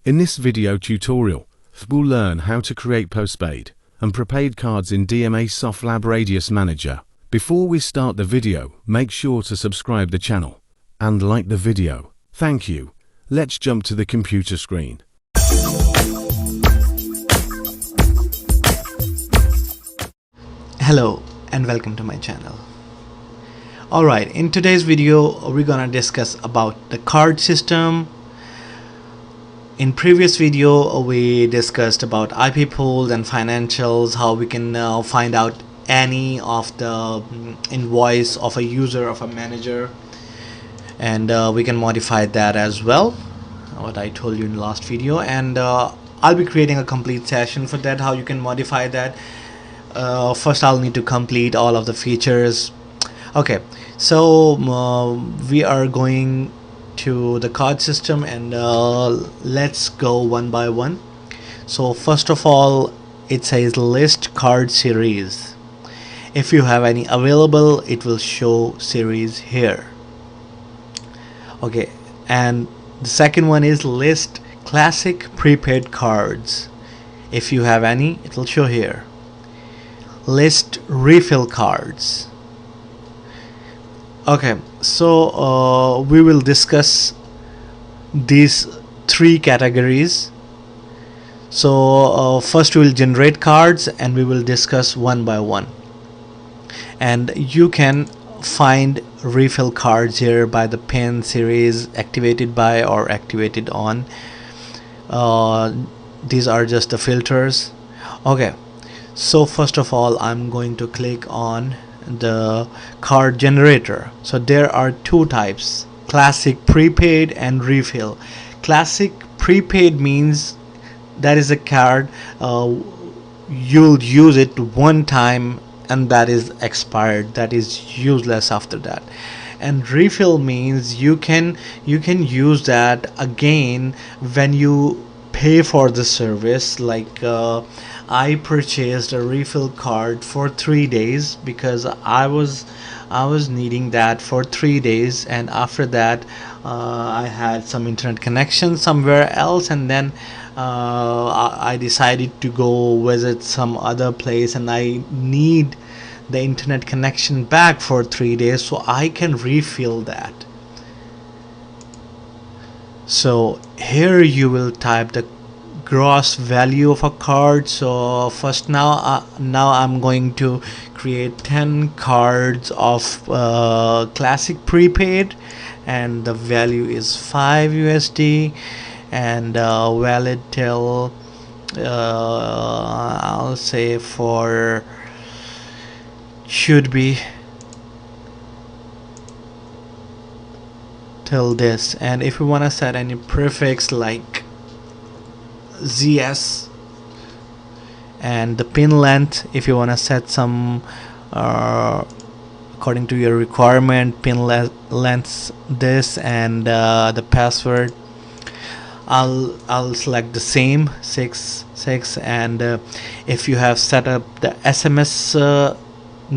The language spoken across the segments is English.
In this video tutorial, we'll learn how to create postpaid and prepaid cards in DMA Softlab Radius Manager. Before we start the video, make sure to subscribe the channel and like the video. Thank you. Let's jump to the computer screen. Hello and welcome to my channel. Alright, in today's video we're gonna discuss about the card system. In previous video we discussed about IP pools and financials, how we can find out any of the invoice of a user of a manager, and we can modify that as well, what I told you in the last video, and I'll be creating a complete session for that, how you can modify that. First I'll need to complete all of the features. Okay, so we are going to the card system, and let's go one by one. So first of all, it says list card series. If you have any available, it will show series here. Okay, and the second one is list classic prepaid cards. If you have any, it will show here. List refill cards. Okay, so we will discuss these three categories. So first we will generate cards and we will discuss one by one, and you can find refill cards here by the pin series, activated by or activated on. These are just the filters. Okay, so first of all I'm going to click on the card generator. So there are two types: classic prepaid and refill. Classic prepaid means that is a card you'll use it one time and that is expired, that is useless after that. And refill means you can use that again when you pay for the service. Like I purchased a refill card for 3 days because I was needing that for 3 days, and after that I had some internet connection somewhere else, and then I decided to go visit some other place, and I need the internet connection back for 3 days, so I can refill that. So here you will type the gross value of a card. So first now I'm going to create 10 cards of classic prepaid, and the value is 5 USD, and valid till I'll say for should be till this. And if you want to set any prefix like ZS, and the pin length, if you want to set some according to your requirement, pin length this, and the password I'll select the same 6, and if you have set up the SMS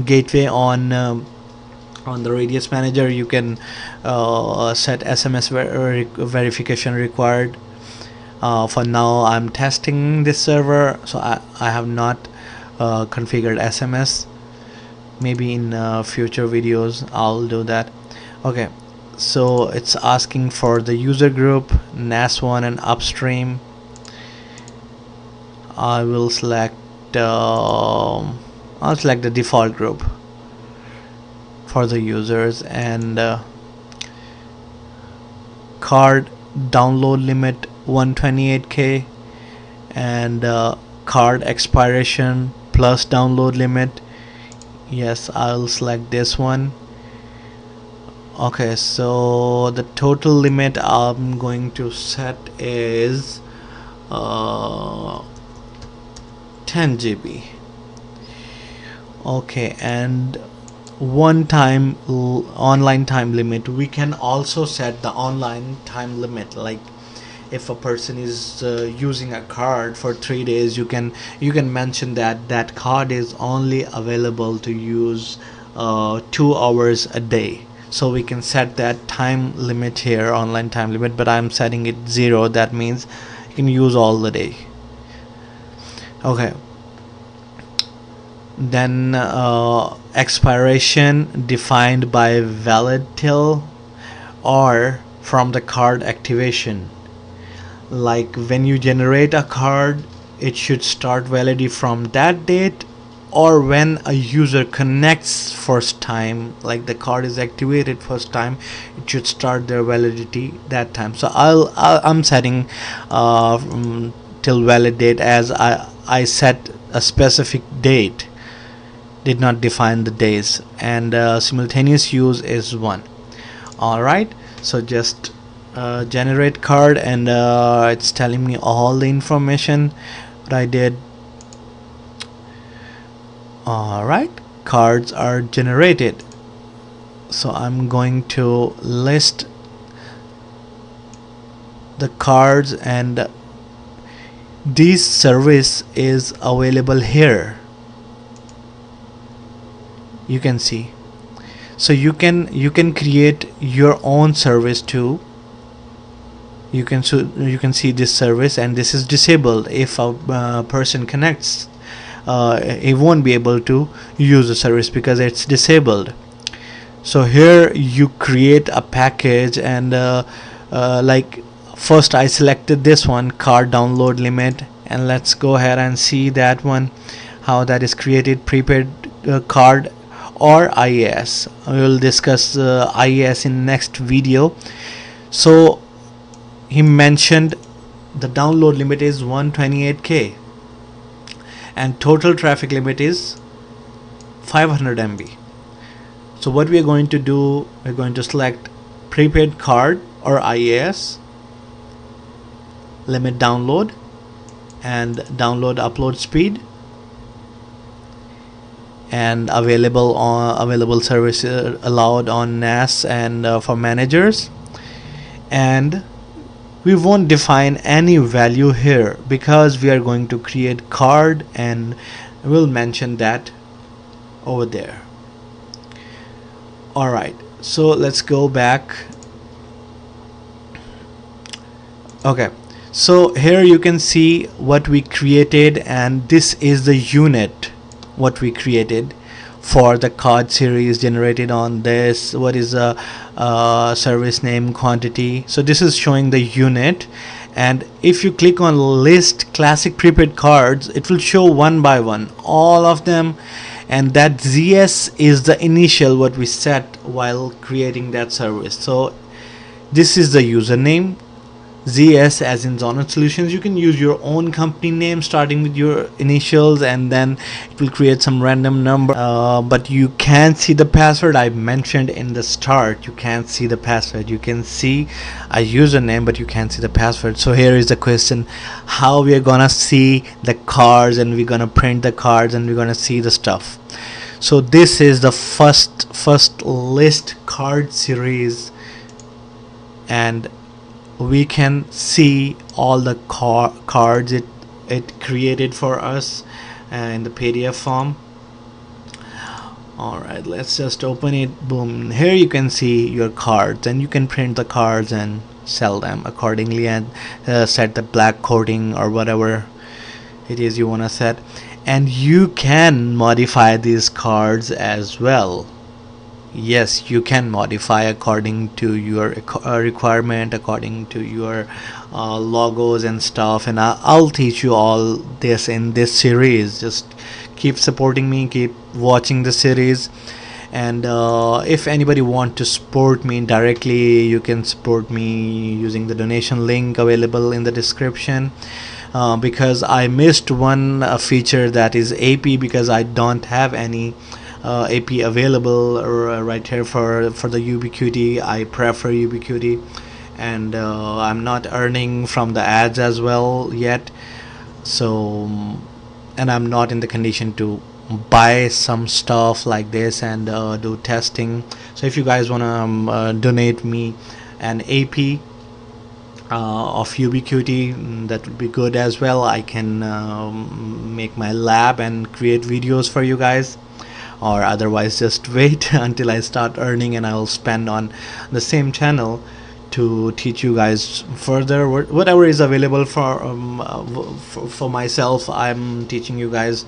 gateway on the Radius Manager, you can set SMS verification required. For now I'm testing this server, so I have not configured SMS. Maybe in future videos I'll do that. Okay, so it's asking for the user group, NAS1 and upstream. I will select I'll select the default group for the users, and card download limit 128K, and card expiration plus download limit. Yes, I'll select this one. Okay, so the total limit I'm going to set is 10 GB. Okay, and one time online time limit. We can also set the online time limit, like if a person is using a card for 3 days, you can mention that card is only available to use 2 hours a day. So we can set that time limit here, online time limit, but I'm setting it 0. That means you can use all the day. Okay, then expiration defined by valid till or from the card activation. Like when you generate a card, it should start validity from that date, or when a user connects first time, like the card is activated first time, it should start their validity that time. So I'm setting till valid date, as I set a specific date, did not define the days, and simultaneous use is 1. Alright, so just generate card, and it's telling me all the information what I did. Alright, cards are generated. So I'm going to list the cards, and this service is available here. You can see. So you can create your own service too. You can see this service, and this is disabled. If a person connects, he won't be able to use the service because it's disabled. So here you create a package, and like first I selected this one, card download limit, and let's go ahead and see that one, how that is created. Prepaid card or IAS. We will discuss IAS in next video. So he mentioned the download limit is 128k and total traffic limit is 500 MB. So what we are going to do, we're going to select prepaid card or IAS, limit download, and download upload speed, and available service allowed on NAS and for managers. And we won't define any value here because we are going to create card, and we'll mention that over there. Alright, so let's go back. Okay, so here you can see what we created, and this is the unit what we created for the card series generated on this. What is a service name, quantity. So this is showing the unit, and if you click on list classic prepaid cards, it will show one by one all of them, and that ZS is the initial what we set while creating that service. So this is the username, ZS as in Zonat Solutions. You can use your own company name starting with your initials, and then it will create some random number, but you can see the password. I mentioned in the start, you can't see the password. You can see a username, but you can't see the password. So here is the question, how we are gonna see the cards, and we're gonna print the cards, and we're gonna see the stuff. So this is the first list card series, and we can see all the cards it created for us in the PDF form. Alright, let's just open it. Boom, here you can see your cards, and you can print the cards and sell them accordingly, and set the black coating or whatever it is you want to set. And you can modify these cards as well. Yes, you can modify according to your requirement, according to your logos and stuff, and I'll teach you all this in this series. Just keep supporting me, keep watching the series, and if anybody want to support me directly, you can support me using the donation link available in the description. Because I missed one feature, that is AP, because I don't have any AP available right here for the Ubiquiti. I prefer Ubiquiti, and I'm not earning from the ads as well yet, so and I'm not in the condition to buy some stuff like this and do testing. So if you guys want to donate me an AP of Ubiquiti, that would be good as well. I can make my lab and create videos for you guys, or otherwise just wait until I start earning, and I will spend on the same channel to teach you guys further. Whatever is available for myself, I'm teaching you guys.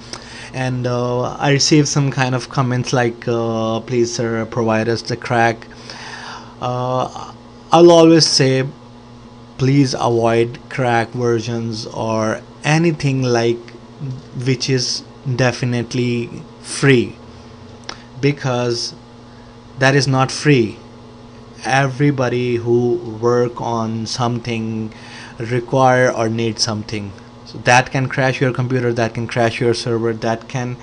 And I received some kind of comments like, please sir, provide us the crack. I'll always say, please avoid crack versions or anything like which is definitely free, because that is not free. Everybody who work on something require or need something. So that can crash your computer, that can crash your server, that can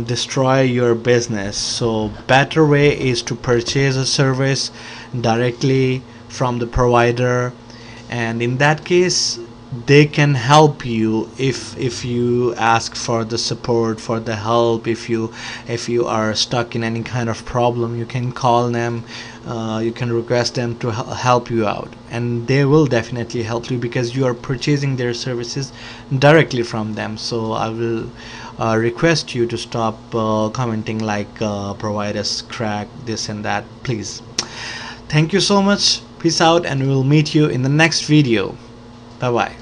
destroy your business. So better way is to purchase a service directly from the provider, and in that case they can help you if you ask for the support, for the help. If you are stuck in any kind of problem, you can call them, you can request them to help you out, and they will definitely help you because you are purchasing their services directly from them. So I will request you to stop commenting like, provide us crack, this and that, please. Thank you so much. Peace out, and we will meet you in the next video. Bye bye.